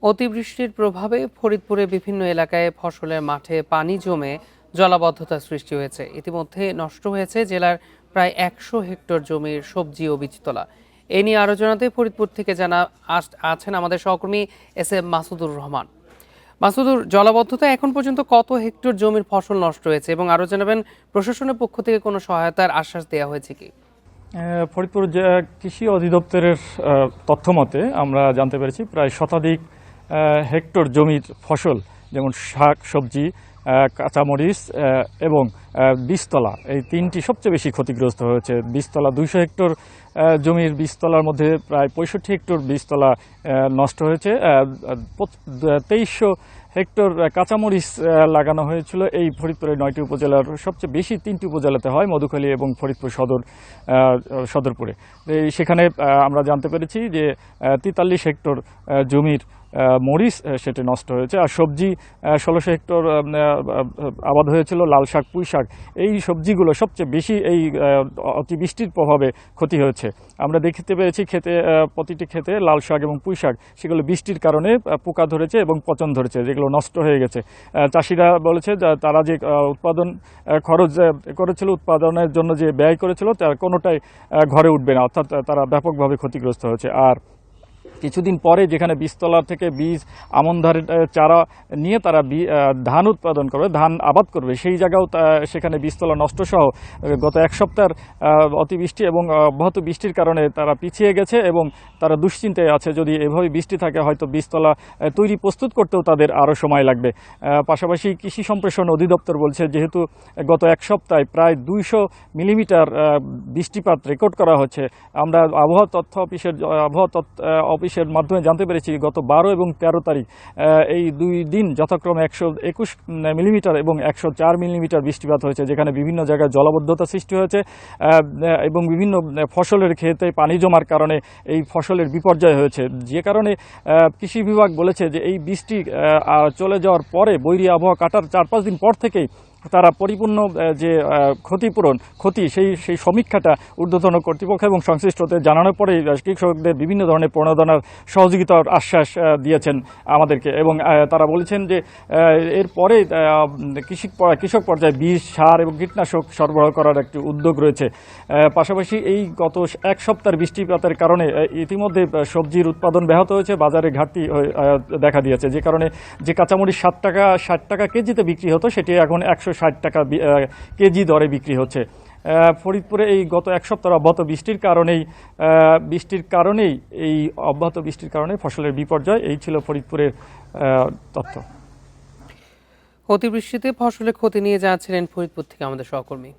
অতিবৃষ্টির প্রভাবে ফরিদপুরে বিভিন্ন এলাকায় ফসলের মাঠে পানি জমে জলাবদ্ধতা সৃষ্টি হয়েছে। ইতিমধ্যে নষ্ট হয়েছে জেলার প্রায় 100 হেক্টর জমির সবজি ও বীজতলা। এ নিয়ে আরো জানাতে ফরিদপুর থেকে আছেন আমাদের সহকর্মী এস.এম. মাসুদুর রহমান। মাসুদুর, জলাবদ্ধতা এখন পর্যন্ত কত হেক্টর জমির ফসল নষ্ট হয়েছে এবং আরো জানাবেন প্রশাসনের পক্ষ থেকে কোনো সহায়তার আশ্বাস দেওয়া হয়েছে কি? ফরিদপুর কৃষি অধিদপ্তরের তথ্য মতে আমরা জানতে পেরেছি প্রায় শতাধিক হেক্টর জমির ফসল, যেমন শাক সবজি, কাঁচামরিচ এবং বীজতলা, এই তিনটি সবচেয়ে বেশি ক্ষতিগ্রস্ত হয়েছে। বীজতলা 200 হেক্টর জমির বীজতলার মধ্যে প্রায় 65 হেক্টর বীজতলা নষ্ট হয়েছে। 2300 হেক্টর কাঁচামরিচ লাগানো হয়েছিল। এই ফরিদপুরের 9টি উপজেলার সবচেয়ে বেশি 3টি উপজেলাতে হয়, মধুখালী এবং ফরিদপুর সদরপুরে। সেখানে আমরা জানতে পেরেছি যে 43 হেক্টর জমির মরিচ সেটি নষ্ট হয়েছে। আর সবজি 1600 হেক্টর আবাদ হয়েছিল, লাল শাক, পুঁই শাক, এই সবজিগুলো সবচেয়ে বেশি এই অতিবৃষ্টির প্রভাবে ক্ষতি হয়েছে। আমরা দেখতে পেরেছি প্রতিটি ক্ষেতে লাল শাক এবং পুঁই শাক, সেগুলো বৃষ্টির কারণে পোকা ধরেছে এবং পচন ধরেছে, যেগুলো নষ্ট হয়ে গেছে। চাষিরা বলেছে যে তারা যে উৎপাদন খরচ করেছিল, উৎপাদনের জন্য যে ব্যয় করেছিল, তার কোনোটাই ঘরে উঠবে না, অর্থাৎ তারা ব্যাপকভাবে ক্ষতিগ্রস্ত হয়েছে। আর কিছুদিন পরে যেখানে বীজতলা থেকে বীজ, আমন ধানের চারা নিয়ে তারা ধান উৎপাদন করবে, ধান আবাদ করবে, সেই জায়গাও সেখানে বীজতলা নষ্ট সহ গত এক সপ্তাহের অতিবৃষ্টি এবং অব্যাহত বৃষ্টির কারণে তারা পিছিয়ে গেছে এবং তারা দুশ্চিন্তায় আছে। যদি এভাবে বৃষ্টি থাকে, হয়তো বীজতলা প্রস্তুত করতেও তাদের আরও সময় লাগবে। পাশাপাশি কৃষি সম্প্রসারণ অধিদপ্তর বলছে, যেহেতু গত এক সপ্তাহে প্রায় 200 মিলিমিটার বৃষ্টিপাত রেকর্ড করা হচ্ছে। আমরা আবহাওয়া অফিসের মাধ্যমে জানতে পেরেছি গত 12 এবং 13 তারিখ এই 2 দিন যথাক্রমে 121 মিলিমিটার এবং 104 মিলিমিটার বৃষ্টিপাত হয়েছে, যেখানে বিভিন্ন জায়গায় জলাবদ্ধতা সৃষ্টি হয়েছে এবং বিভিন্ন ফসলের ক্ষেতে পানি জমার কারণে এই ফসলের বিপর্যয় হয়েছে। যে কারণে কৃষি বিভাগ বলেছে যে এই বৃষ্টি চলে যাওয়ার পরে, বৈরী আবহাওয়া কাটার 4-5 দিন পর থেকেই তারা পরিপূর্ণ যে ক্ষতি সেই সমীক্ষাটা ঊর্ধ্বতন কর্তৃপক্ষ এবং সংশ্লিষ্টদের জানানোর পরে কৃষকদের বিভিন্ন ধরনের প্রণোদনার সহযোগিতার আশ্বাস দিয়েছেন আমাদেরকে। এবং তারা বলেছেন যে এরপরে কৃষক পর্যায়ে বীজ, সার এবং কীটনাশক সরবরাহ করার একটি উদ্যোগ রয়েছে। পাশাপাশি এই গত এক সপ্তাহের বৃষ্টিপাতের কারণে ইতিমধ্যে সবজির উৎপাদন ব্যাহত হয়েছে, বাজারে ঘাটতি দেখা দিয়েছে, যে কারণে যে কাঁচামরিচ 60 টাকা কেজিতে বিক্রি হতো, সেটি এখন 160 টাকা কেজি দরে বিক্রি হচ্ছে। ফরিদপুরে এই গত এক সপ্তাহ অব্যাহত বৃষ্টির কারণেই ফসলের বিপর্যয়। এই ছিল ফরিদপুরের তথ্য। অতিবৃষ্টিতে ফসলের ক্ষতি নিয়ে যাচ্ছিলেন ফরিদপুর থেকে আমাদের সহকর্মী।